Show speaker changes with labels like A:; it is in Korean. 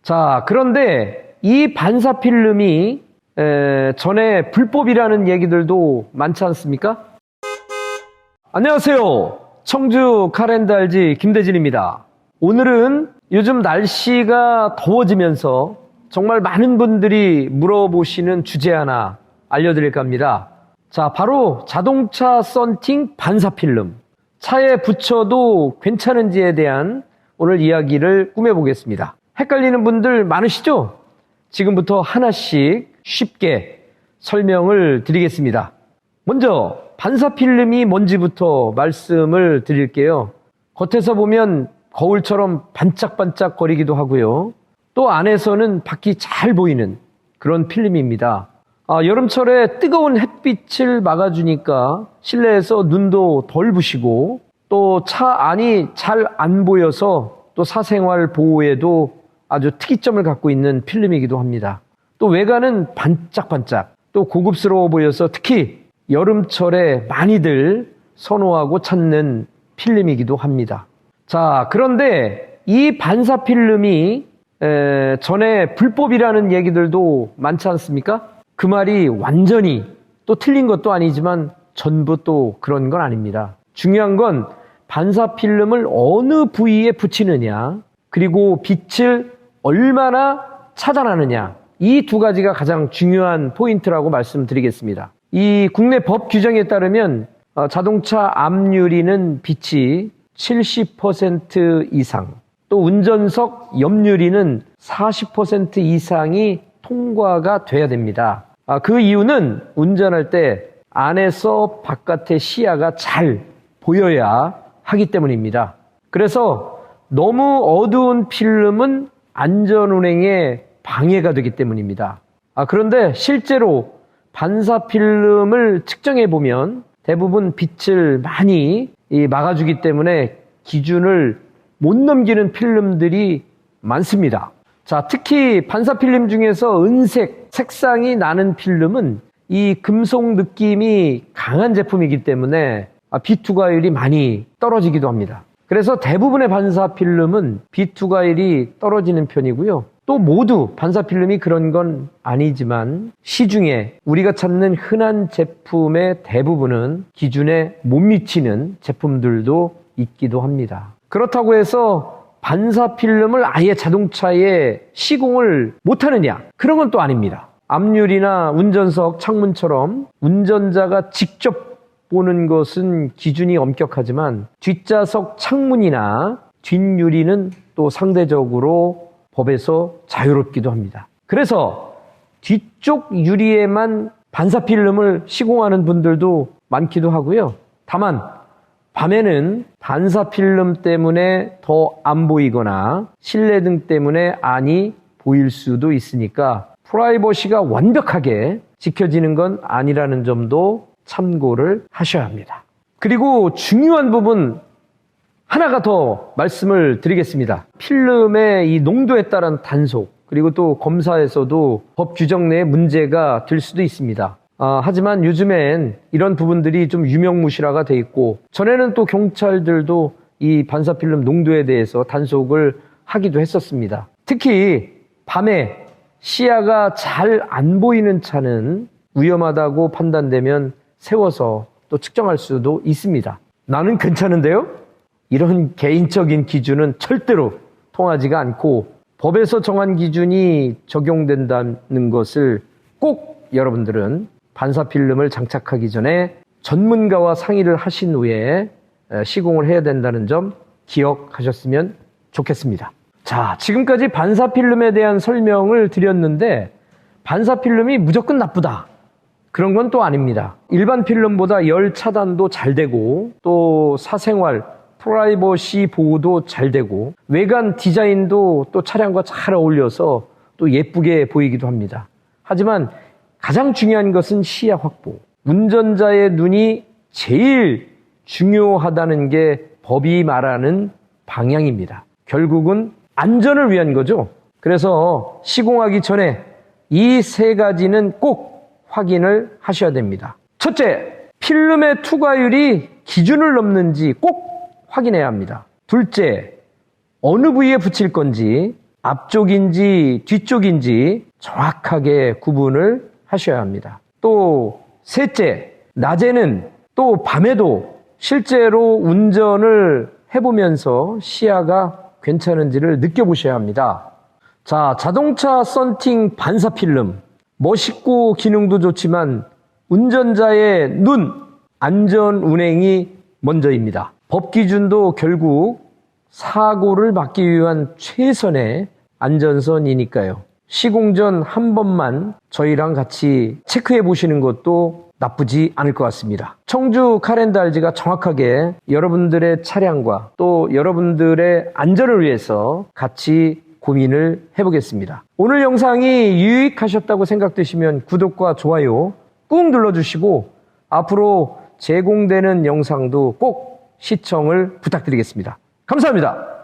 A: 자, 그런데 이 반사필름이 전에 불법이라는 얘기들도 많지 않습니까? 안녕하세요. 청주 카렌달지 김대진입니다. 오늘은 요즘 날씨가 더워지면서 정말 많은 분들이 물어보시는 주제 하나 알려드릴까 합니다. 자, 바로 자동차 썬팅 반사필름. 차에 붙여도 괜찮은지에 대한 오늘 이야기를 꾸며보겠습니다. 헷갈리는 분들 많으시죠? 지금부터 하나씩 쉽게 설명을 드리겠습니다. 먼저 반사필름이 뭔지부터 말씀을 드릴게요. 겉에서 보면 거울처럼 반짝반짝 거리기도 하고요. 또 안에서는 밖이 잘 보이는 그런 필름입니다. 여름철에 뜨거운 햇빛을 막아주니까 실내에서 눈도 덜 부시고 또 차 안이 잘 안 보여서 또 사생활 보호에도 아주 특이점을 갖고 있는 필름이기도 합니다. 또 외관은 반짝반짝 또 고급스러워 보여서 특히 여름철에 많이들 선호하고 찾는 필름이기도 합니다. 자, 그런데 이 반사필름이 전에 불법이라는 얘기들도 많지 않습니까? 그 말이 완전히 또 틀린 것도 아니지만 전부 또 그런 건 아닙니다. 중요한 건 반사필름을 어느 부위에 붙이느냐, 그리고 빛을 얼마나 차단하느냐, 이 두 가지가 가장 중요한 포인트라고 말씀드리겠습니다. 이 국내 법 규정에 따르면 자동차 앞유리는 빛이 70% 이상, 또 운전석 옆유리는 40% 이상이 통과가 돼야 됩니다. 그 이유는 운전할 때 안에서 바깥의 시야가 잘 보여야 하기 때문입니다. 그래서 너무 어두운 필름은 안전운행에 방해가 되기 때문입니다. 그런데 실제로 반사필름을 측정해 보면 대부분 빛을 많이 막아주기 때문에 기준을 못 넘기는 필름들이 많습니다. 자, 특히 반사필름 중에서 은색 색상이 나는 필름은 이 금속 느낌이 강한 제품이기 때문에 빛투과율이 많이 떨어지기도 합니다. 그래서 대부분의 반사필름은 빛투과율이 떨어지는 편이고요. 또 모두 반사필름이 그런 건 아니지만 시중에 우리가 찾는 흔한 제품의 대부분은 기준에 못 미치는 제품들도 있기도 합니다. 그렇다고 해서 반사필름을 아예 자동차에 시공을 못하느냐? 그런 건 또 아닙니다. 앞유리나 운전석 창문처럼 운전자가 직접 보는 것은 기준이 엄격하지만 뒷좌석 창문이나 뒷유리는 또 상대적으로 법에서 자유롭기도 합니다. 그래서 뒤쪽 유리에만 반사필름을 시공하는 분들도 많기도 하고요. 다만 밤에는 반사필름 때문에 더 안 보이거나 실내등 때문에 안이 보일 수도 있으니까 프라이버시가 완벽하게 지켜지는 건 아니라는 점도 참고를 하셔야 합니다. 그리고 중요한 부분 하나가 더 말씀을 드리겠습니다. 필름의 이 농도에 따른 단속, 그리고 또 검사에서도 법 규정 내에 문제가 될 수도 있습니다. 하지만 요즘엔 이런 부분들이 좀 유명무실화가 돼 있고, 전에는 또 경찰들도 이 반사필름 농도에 대해서 단속을 하기도 했었습니다. 특히 밤에 시야가 잘 안 보이는 차는 위험하다고 판단되면 세워서 또 측정할 수도 있습니다. 나는 괜찮은데요? 이런 개인적인 기준은 절대로 통하지가 않고 법에서 정한 기준이 적용된다는 것을 꼭 여러분들은 반사필름을 장착하기 전에 전문가와 상의를 하신 후에 시공을 해야 된다는 점 기억하셨으면 좋겠습니다. 자, 지금까지 반사필름에 대한 설명을 드렸는데 반사필름이 무조건 나쁘다, 그런 건 또 아닙니다. 일반 필름보다 열 차단도 잘 되고 또 사생활, 프라이버시 보호도 잘 되고 외관 디자인도 또 차량과 잘 어울려서 또 예쁘게 보이기도 합니다. 하지만 가장 중요한 것은 시야 확보. 운전자의 눈이 제일 중요하다는 게 법이 말하는 방향입니다. 결국은 안전을 위한 거죠. 그래서 시공하기 전에 이 세 가지는 꼭 확인을 하셔야 됩니다. 첫째, 필름의 투과율이 기준을 넘는지 꼭 확인해야 합니다. 둘째, 어느 부위에 붙일 건지 앞쪽인지 뒤쪽인지 정확하게 구분을 하셔야 합니다. 또 셋째, 낮에는 또 밤에도 실제로 운전을 해보면서 시야가 괜찮은지를 느껴보셔야 합니다. 자, 자동차 썬팅 반사필름, 멋있고 기능도 좋지만 운전자의 눈, 안전 운행이 먼저입니다. 법 기준도 결국 사고를 막기 위한 최선의 안전선이니까요. 시공 전 한 번만 저희랑 같이 체크해 보시는 것도 나쁘지 않을 것 같습니다. 청주 카렌더 RG가 정확하게 여러분들의 차량과 또 여러분들의 안전을 위해서 같이 고민을 해보겠습니다. 오늘 영상이 유익하셨다고 생각되시면 구독과 좋아요 꾹 눌러주시고 앞으로 제공되는 영상도 꼭 시청을 부탁드리겠습니다. 감사합니다.